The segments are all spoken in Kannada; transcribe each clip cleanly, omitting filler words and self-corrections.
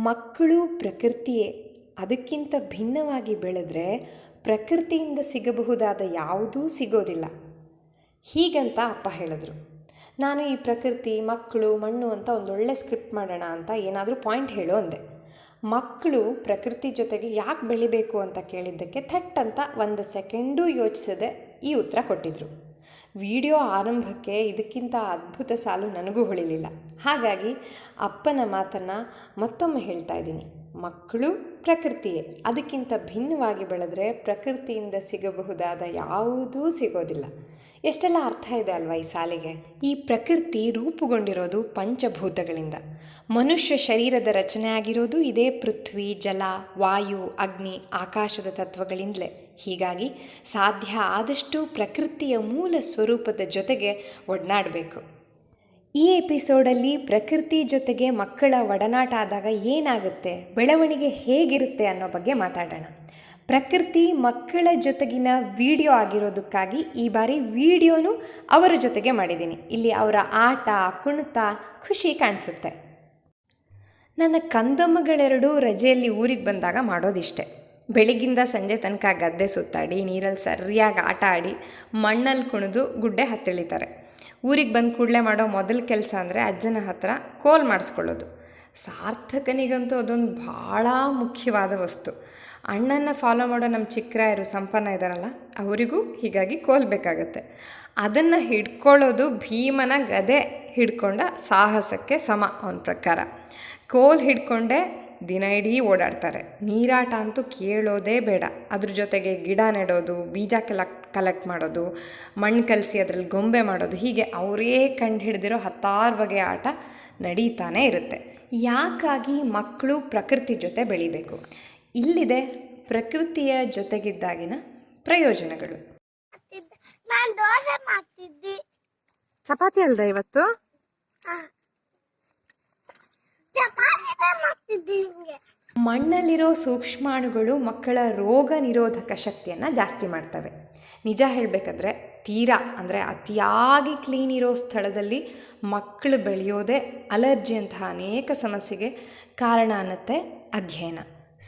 ಮಕ್ಕಳು ಪ್ರಕೃತಿಯೇ. ಅದಕ್ಕಿಂತ ಭಿನ್ನವಾಗಿ ಬೆಳೆದ್ರೆ ಪ್ರಕೃತಿಯಿಂದ ಸಿಗಬಹುದಾದ ಯಾವುದೂ ಸಿಗೋದಿಲ್ಲ. ಹೀಗಂತ ಅಪ್ಪ ಹೇಳಿದ್ರು. ನಾನು ಈ ಪ್ರಕೃತಿ, ಮಕ್ಕಳು, ಮಣ್ಣು ಅಂತ ಒಂದೊಳ್ಳೆ ಸ್ಕ್ರಿಪ್ಟ್ ಮಾಡೋಣ ಅಂತ ಏನಾದರೂ ಪಾಯಿಂಟ್ ಹೇಳು ಅಂದೆ. ಮಕ್ಕಳು ಪ್ರಕೃತಿ ಜೊತೆಗೆ ಯಾಕೆ ಬೆಳಿಬೇಕು ಅಂತ ಕೇಳಿದ್ದಕ್ಕೆ ಥಟ್ ಅಂತ 1 ಸೆಕೆಂಡೂ ಯೋಚಿಸದೆ ಈ ಉತ್ತರ ಕೊಟ್ಟಿದ್ರು. ವಿಡಿಯೋ ಆರಂಭಕ್ಕೆ ಇದಕ್ಕಿಂತ ಅದ್ಭುತ ಸಾಲು ನನಗೂ ಹೊಳಿಲಿಲ್ಲ. ಹಾಗಾಗಿ ಅಪ್ಪನ ಮಾತನ್ನು ಮತ್ತೊಮ್ಮೆ ಹೇಳ್ತಾ ಇದ್ದೀನಿ. ಮಕ್ಕಳು ಪ್ರಕೃತಿಯೇ. ಅದಕ್ಕಿಂತ ಭಿನ್ನವಾಗಿ ಬೆಳೆದ್ರೆ ಪ್ರಕೃತಿಯಿಂದ ಸಿಗಬಹುದಾದ ಯಾವುದೂ ಸಿಗೋದಿಲ್ಲ. ಎಷ್ಟೆಲ್ಲ ಅರ್ಥ ಇದೆ ಅಲ್ವಾ ಈ ಸಾಲಿಗೆ. ಈ ಪ್ರಕೃತಿ ರೂಪುಗೊಂಡಿರೋದು ಪಂಚಭೂತಗಳಿಂದ. ಮನುಷ್ಯ ಶರೀರದ ರಚನೆ ಆಗಿರೋದು ಇದೇ ಪೃಥ್ವಿ, ಜಲ, ವಾಯು, ಅಗ್ನಿ, ಆಕಾಶದ ತತ್ವಗಳಿಂದಲೇ. ಹೀಗಾಗಿ ಸಾಧ್ಯ ಆದಷ್ಟು ಪ್ರಕೃತಿಯ ಮೂಲ ಸ್ವರೂಪದ ಜೊತೆಗೆ ಒಡನಾಡಬೇಕು. ಈ ಎಪಿಸೋಡಲ್ಲಿ ಪ್ರಕೃತಿ ಜೊತೆಗೆ ಮಕ್ಕಳ ಒಡನಾಟ ಆದಾಗ ಏನಾಗುತ್ತೆ, ಬೆಳವಣಿಗೆ ಹೇಗಿರುತ್ತೆ ಅನ್ನೋ ಬಗ್ಗೆ ಮಾತಾಡೋಣ. ಪ್ರಕೃತಿ ಮಕ್ಕಳ ಜೊತೆಗಿನ ವಿಡಿಯೋ ಆಗಿರೋದಕ್ಕಾಗಿ ಈ ಬಾರಿ ವಿಡಿಯೋನು ಅವರ ಜೊತೆಗೆ ಮಾಡಿದ್ದೀನಿ. ಇಲ್ಲಿ ಅವರ ಆಟ, ಕುಣಿತ, ಖುಷಿ ಕಾಣಿಸುತ್ತೆ. ನನ್ನ ಕಂದಮ್ಮಗಳೆರಡೂ ರಜೆಯಲ್ಲಿ ಊರಿಗೆ ಬಂದಾಗ ಮಾಡೋದಿಷ್ಟೆ. ಬೆಳಗ್ಗಿಂದ ಸಂಜೆ ತನಕ ಗದ್ದೆ ಸುತ್ತಾಡಿ, ನೀರಲ್ಲಿ ಸರಿಯಾಗಿ ಆಟ ಆಡಿ, ಮಣ್ಣಲ್ಲಿ ಕುಣಿದು ಗುಡ್ಡೆ ಹತ್ತಿಳಿತಾರೆ. ಊರಿಗೆ ಬಂದ ಕೂಡಲೇ ಮಾಡೋ ಮೊದಲ ಕೆಲಸ ಅಂದರೆ ಅಜ್ಜನ ಹತ್ರ ಕೋಲ್ ಮಾಡಿಸ್ಕೊಳ್ಳೋದು. ಸಾರ್ಥಕನಿಗಂತೂ ಅದೊಂದು ಭಾಳ ಮುಖ್ಯವಾದ ವಸ್ತು. ಅಣ್ಣನ ಫಾಲೋ ಮಾಡೋ ನಮ್ಮ ಚಿಕ್ಕರಾಯರು ಸಂಪನ್ನ ಇದ್ದಾರಲ್ಲ, ಅವರಿಗೂ ಹೀಗಾಗಿ ಕೋಲ್ ಬೇಕಾಗತ್ತೆ. ಅದನ್ನು ಹಿಡ್ಕೊಳ್ಳೋದು ಭೀಮನ ಗದೆ ಹಿಡ್ಕೊಂಡ ಸಾಹಸಕ್ಕೆ ಸಮ ಅವನ ಪ್ರಕಾರ. ಕೋಲ್ ಹಿಡ್ಕೊಂಡೆ ದಿನ ಇಡೀ ಓಡಾಡ್ತಾರೆ. ನೀರಾಟ ಅಂತೂ ಕೇಳೋದೇ ಬೇಡ. ಅದ್ರ ಜೊತೆಗೆ ಗಿಡ ನೆಡೋದು, ಬೀಜ ಕಲೆಕ್ಟ್ ಮಾಡೋದು, ಮಣ್ಣು ಕಲಸಿ ಅದರಲ್ಲಿ ಗೊಂಬೆ ಮಾಡೋದು, ಹೀಗೆ ಅವರೇ ಕಂಡು ಹಿಡಿದಿರೋ 10 ಬಗೆಯ ಆಟ ನಡೀತಾನೆ ಇರುತ್ತೆ. ಯಾಕಾಗಿ ಮಕ್ಕಳು ಪ್ರಕೃತಿ ಜೊತೆ ಬೆಳಿಬೇಕು? ಇಲ್ಲಿದೆ ಪ್ರಕೃತಿಯ ಜೊತೆಗಿದ್ದಾಗಿನ ಪ್ರಯೋಜನಗಳು. ಚಪಾತಿ ಅಲ್ದ ಇವತ್ತು? ಮಣ್ಣಲ್ಲಿರೋ ಸೂಕ್ಷ್ಮಾಣುಗಳು ಮಕ್ಕಳ ರೋಗ ನಿರೋಧಕ ಶಕ್ತಿಯನ್ನು ಜಾಸ್ತಿ ಮಾಡ್ತವೆ. ನಿಜ ಹೇಳಬೇಕಾದ್ರೆ ತೀರಾ ಅಂದರೆ ಅತಿಯಾಗಿ ಕ್ಲೀನ್ ಇರೋ ಸ್ಥಳದಲ್ಲಿ ಮಕ್ಕಳು ಬೆಳೆಯೋದೇ ಅಲರ್ಜಿಯಂತಹ ಅನೇಕ ಸಮಸ್ಯೆಗೆ ಕಾರಣ ಅನ್ನತ್ತೆ ಅಧ್ಯಯನ.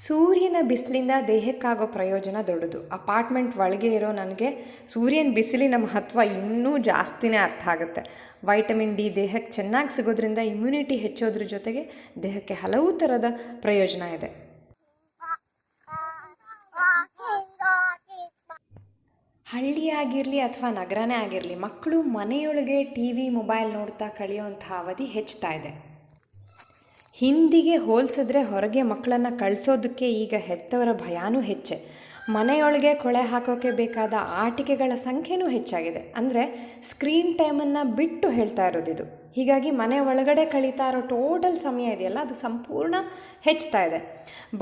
ಸೂರ್ಯನ ಬಿಸಿಲಿಂದ ದೇಹಕ್ಕಾಗೋ ಪ್ರಯೋಜನ ದೊಡ್ಡದು. ಅಪಾರ್ಟ್ಮೆಂಟ್ ಒಳಗೆ ಇರೋ ನನಗೆ ಸೂರ್ಯನ ಬಿಸಿಲಿನ ಮಹತ್ವ ಇನ್ನೂ ಜಾಸ್ತಿನೇ ಅರ್ಥ ಆಗುತ್ತೆ. ವೈಟಮಿನ್ ಡಿ ದೇಹಕ್ಕೆ ಚೆನ್ನಾಗಿ ಸಿಗೋದ್ರಿಂದ ಇಮ್ಯುನಿಟಿ ಹೆಚ್ಚೋದ್ರ ಜೊತೆಗೆ ದೇಹಕ್ಕೆ ಹಲವು ಥರದ ಪ್ರಯೋಜನ ಇದೆ. ಹಳ್ಳಿಯಾಗಿರಲಿ ಅಥವಾ ನಗರನೇ ಆಗಿರಲಿ, ಮಕ್ಕಳು ಮನೆಯೊಳಗೆ ಟಿವಿ, ಮೊಬೈಲ್ ನೋಡ್ತಾ ಕಳೆಯೋಂಥ ಅವಧಿ ಹೆಚ್ಚುತ್ತಾ ಇದೆ. ಹಿಂದಿಗೆ ಹೋಲಿಸಿದ್ರೆ ಹೊರಗೆ ಮಕ್ಕಳನ್ನು ಕಳಿಸೋದಕ್ಕೆ ಈಗ ಹೆತ್ತವರ ಭಯನೂ ಹೆಚ್ಚೆ. ಮನೆಯೊಳಗೆ ಕೊಳೆ ಹಾಕೋಕ್ಕೆ ಬೇಕಾದ ಆಟಿಕೆಗಳ ಸಂಖ್ಯೆನೂ ಹೆಚ್ಚಾಗಿದೆ. ಅಂದರೆ ಸ್ಕ್ರೀನ್ ಟೈಮನ್ನು ಬಿಟ್ಟು ಹೇಳ್ತಾ ಇರೋದಿದು. ಹೀಗಾಗಿ ಮನೆ ಒಳಗಡೆ ಕಳೀತಾ ಇರೋ ಟೋಟಲ್ ಸಮಯ ಇದೆಯಲ್ಲ, ಅದು ಸಂಪೂರ್ಣ ಹೆಚ್ಚುತ್ತಾ ಇದೆ.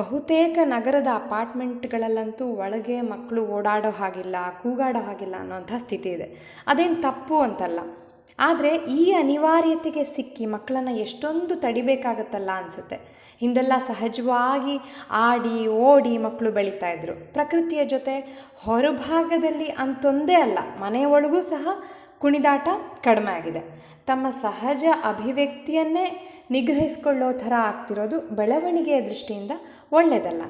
ಬಹುತೇಕ ನಗರದ ಅಪಾರ್ಟ್ಮೆಂಟ್ಗಳಲ್ಲಂತೂ ಒಳಗೆ ಮಕ್ಕಳು ಓಡಾಡೋ ಹಾಗಿಲ್ಲ, ಕೂಗಾಡೋ ಹಾಗಿಲ್ಲ ಅನ್ನೋಂಥ ಸ್ಥಿತಿ ಇದೆ. ಅದೇನು ತಪ್ಪು ಅಂತಲ್ಲ, ಆದರೆ ಈ ಅನಿವಾರ್ಯತೆಗೆ ಸಿಕ್ಕಿ ಮಕ್ಕಳನ್ನು ಎಷ್ಟೊಂದು ತಡಿಬೇಕಾಗತ್ತಲ್ಲ ಅನಿಸುತ್ತೆ. ಹಿಂದೆಲ್ಲ ಸಹಜವಾಗಿ ಆಡಿ ಓಡಿ ಮಕ್ಕಳು ಬೆಳೀತಾ ಇದ್ರು. ಪ್ರಕೃತಿಯ ಜೊತೆ ಹೊರಭಾಗದಲ್ಲಿ ಅಂತೊಂದೇ ಅಲ್ಲ, ಮನೆಯೊಳಗೂ ಸಹ ಕುಣಿದಾಟ ಕಡಿಮೆ ಆಗಿದೆ. ತಮ್ಮ ಸಹಜ ಅಭಿವ್ಯಕ್ತಿಯನ್ನೇ ನಿಗ್ರಹಿಸ್ಕೊಳ್ಳೋ ಥರ ಆಗ್ತಿರೋದು ಬೆಳವಣಿಗೆಯ ದೃಷ್ಟಿಯಿಂದ ಒಳ್ಳೆಯದಲ್ಲ.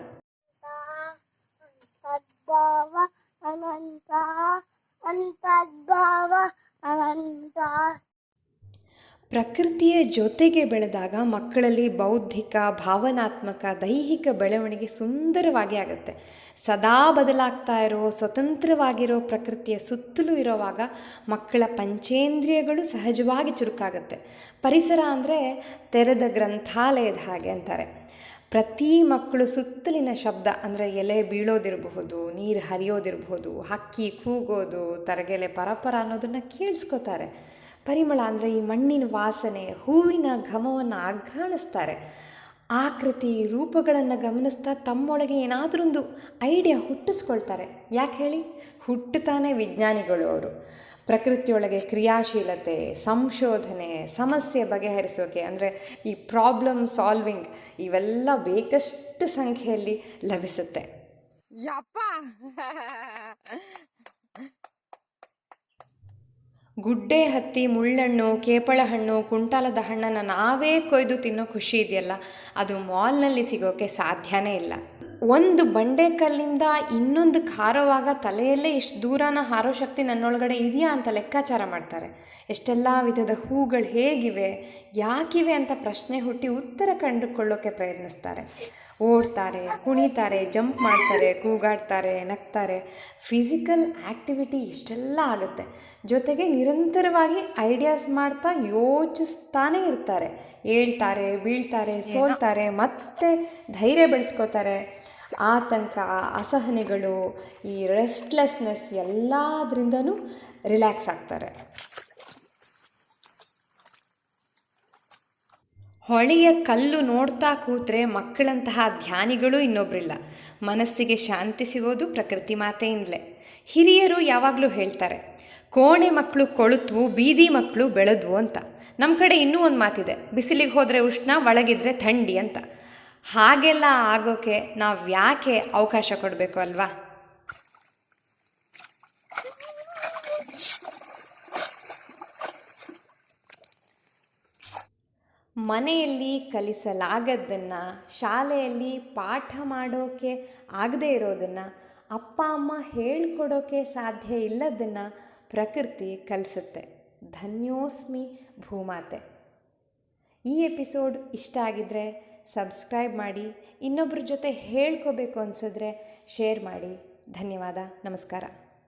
ಪ್ರಕೃತಿಯ ಜೊತೆಗೆ ಬೆಳೆದಾಗ ಮಕ್ಕಳಲ್ಲಿ ಬೌದ್ಧಿಕ, ಭಾವನಾತ್ಮಕ, ದೈಹಿಕ ಬೆಳವಣಿಗೆ ಸುಂದರವಾಗಿ ಆಗುತ್ತೆ. ಸದಾ ಬದಲಾಗ್ತಾ ಇರೋ, ಸ್ವತಂತ್ರವಾಗಿರೋ ಪ್ರಕೃತಿಯ ಸುತ್ತಲೂ ಇರೋವಾಗ ಮಕ್ಕಳ ಪಂಚೇಂದ್ರಿಯಗಳು ಸಹಜವಾಗಿ ಚುರುಕಾಗುತ್ತೆ. ಪರಿಸರ ಅಂದರೆ ತೆರೆದ ಗ್ರಂಥಾಲಯದ ಹಾಗೆ ಅಂತಾರೆ. ಪ್ರತಿ ಮಕ್ಕಳು ಸುತ್ತಲಿನ ಶಬ್ದ ಅಂದರೆ ಎಲೆ ಬೀಳೋದಿರಬಹುದು, ನೀರು ಹರಿಯೋದಿರಬಹುದು, ಹಕ್ಕಿ ಕೂಗೋದು, ತರಗೆಲೆ ಪರಪರ ಅನ್ನೋದನ್ನು ಕೇಳಿಸ್ಕೋತಾರೆ. ಪರಿಮಳ ಅಂದರೆ ಈ ಮಣ್ಣಿನ ವಾಸನೆ, ಹೂವಿನ ಘಮವನ್ನು ಆಘ್ರಾಣಿಸ್ತಾರೆ. ಆಕೃತಿ, ರೂಪಗಳನ್ನು ಗಮನಿಸ್ತಾ ತಮ್ಮೊಳಗೆ ಏನಾದರೊಂದು ಐಡಿಯಾ ಹುಟ್ಟಿಸ್ಕೊಳ್ತಾರೆ. ಯಾಕೆ ಹೇಳಿ? ಹುಟ್ಟುತ್ತಾನೆ ವಿಜ್ಞಾನಿಗಳು ಅವರು. ಪ್ರಕೃತಿಯೊಳಗೆ ಕ್ರಿಯಾಶೀಲತೆ, ಸಂಶೋಧನೆ, ಸಮಸ್ಯೆ ಬಗೆಹರಿಸೋಕೆ ಅಂದರೆ ಈ ಪ್ರಾಬ್ಲಮ್ ಸಾಲ್ವಿಂಗ್ ಇವೆಲ್ಲ ಬೇಕಷ್ಟು ಸಂಖ್ಯೆಯಲ್ಲಿ ಲಭಿಸುತ್ತೆ. ಗುಡ್ಡೆ ಹತ್ತಿ ಮುಳ್ಳಹಣ್ಣು, ಕೇಪಳ ಹಣ್ಣು, ಕುಂಟಾಲದ ಹಣ್ಣನ್ನು ನಾವೇ ಕೊಯ್ದು ತಿನ್ನೋ ಖುಷಿ ಇದೆಯಲ್ಲ, ಅದು ಮಾಲ್ನಲ್ಲಿ ಸಿಗೋಕ್ಕೆ ಸಾಧ್ಯನೇ ಇಲ್ಲ. ಒಂದು ಬಂಡೆಕಲ್ಲಿಂದ ಇನ್ನೊಂದಕ್ಕೆ ಹಾರೋವಾಗ ತಲೆಯಲ್ಲೇ ಇಷ್ಟು ದೂರನ ಹಾರೋ ಶಕ್ತಿ ನನ್ನೊಳಗಡೆ ಇದೆಯಾ ಅಂತ ಲೆಕ್ಕಾಚಾರ ಮಾಡ್ತಾರೆ. ಎಷ್ಟೆಲ್ಲ ವಿಧದ ಹೂಗಳು ಹೇಗಿವೆ, ಯಾಕಿವೆ ಅಂತ ಪ್ರಶ್ನೆ ಹುಟ್ಟಿ ಉತ್ತರ ಕಂಡುಕೊಳ್ಳೋಕ್ಕೆ ಪ್ರಯತ್ನಿಸ್ತಾರೆ. ಓಡ್ತಾರೆ, ಕುಣಿತಾರೆ, ಜಂಪ್ ಮಾಡ್ತಾರೆ, ಕೂಗಾಡ್ತಾರೆ, ನಗ್ತಾರೆ. ಫಿಸಿಕಲ್ ಆ್ಯಕ್ಟಿವಿಟಿ ಇಷ್ಟೆಲ್ಲ ಆಗುತ್ತೆ. ಜೊತೆಗೆ ನಿರಂತರವಾಗಿ ಐಡಿಯಾಸ್ ಮಾಡ್ತಾ ಯೋಚಿಸ್ತಾನೇ ಇರ್ತಾರೆ. ಏಳ್ತಾರೆ, ಬೀಳ್ತಾರೆ, ಸೋಲ್ತಾರೆ, ಮತ್ತೆ ಧೈರ್ಯ ಬೆಳೆಸ್ಕೋತಾರೆ. ಆತಂಕ, ಅಸಹನೆಗಳು, ಈ ರೆಸ್ಟ್ಲೆಸ್ನೆಸ್ ಎಲ್ಲದರಿಂದನೂ ರಿಲ್ಯಾಕ್ಸ್ ಆಗ್ತಾರೆ. ಹೊಳೆಯ ಕಲ್ಲು ನೋಡ್ತಾ ಕೂತ್ರೆ ಮಕ್ಕಳಂತಹ ಧ್ಯಾನಿಗಳು ಇನ್ನೊಬ್ಬರಿಲ್ಲ. ಮನಸ್ಸಿಗೆ ಶಾಂತಿ ಸಿಗೋದು ಪ್ರಕೃತಿ ಮಾತೆಯಿಂದಲೇ. ಹಿರಿಯರು ಯಾವಾಗಲೂ ಹೇಳ್ತಾರೆ, ಕೋಣೆ ಮಕ್ಕಳು ಕೊಳುತ್ವು, ಬೀದಿ ಮಕ್ಕಳು ಬೆಳೆದ್ವು ಅಂತ. ನಮ್ಮ ಕಡೆ ಇನ್ನೂ ಒಂದು ಮಾತಿದೆ, ಬಿಸಿಲಿಗೆ ಹೋದರೆ ಉಷ್ಣ, ಒಳಗಿದ್ರೆ ಥಂಡಿ ಅಂತ. ಹಾಗೆಲ್ಲ ಆಗೋಕ್ಕೆ ನಾವು ಯಾಕೆ ಅವಕಾಶ ಕೊಡಬೇಕು ಅಲ್ವಾ? ಮನೆಯಲ್ಲಿ ಕಲಿಸಲಾಗದ್ದನ್ನು, ಶಾಲೆಯಲ್ಲಿ ಪಾಠ ಮಾಡೋಕ್ಕೆ ಆಗದೇ ಇರೋದನ್ನು, ಅಪ್ಪ ಅಮ್ಮ ಹೇಳ್ಕೊಡೋಕ್ಕೆ ಸಾಧ್ಯ ಇಲ್ಲದನ್ನು ಪ್ರಕೃತಿ ಕಲಿಸುತ್ತೆ. ಧನ್ಯೋಸ್ಮಿ ಭೂಮಾತೆ. ಈ ಎಪಿಸೋಡ್ ಇಷ್ಟ ಆಗಿದ್ದರೆ ಸಬ್ಸ್ಕ್ರೈಬ್ ಮಾಡಿ, ಇನ್ನೊಬ್ಬರ ಜೊತೆ ಹೇಳ್ಕೋಬೇಕು ಅನಿಸಿದ್ರೆ ಶೇರ್ ಮಾಡಿ. ಧನ್ಯವಾದ. ನಮಸ್ಕಾರ.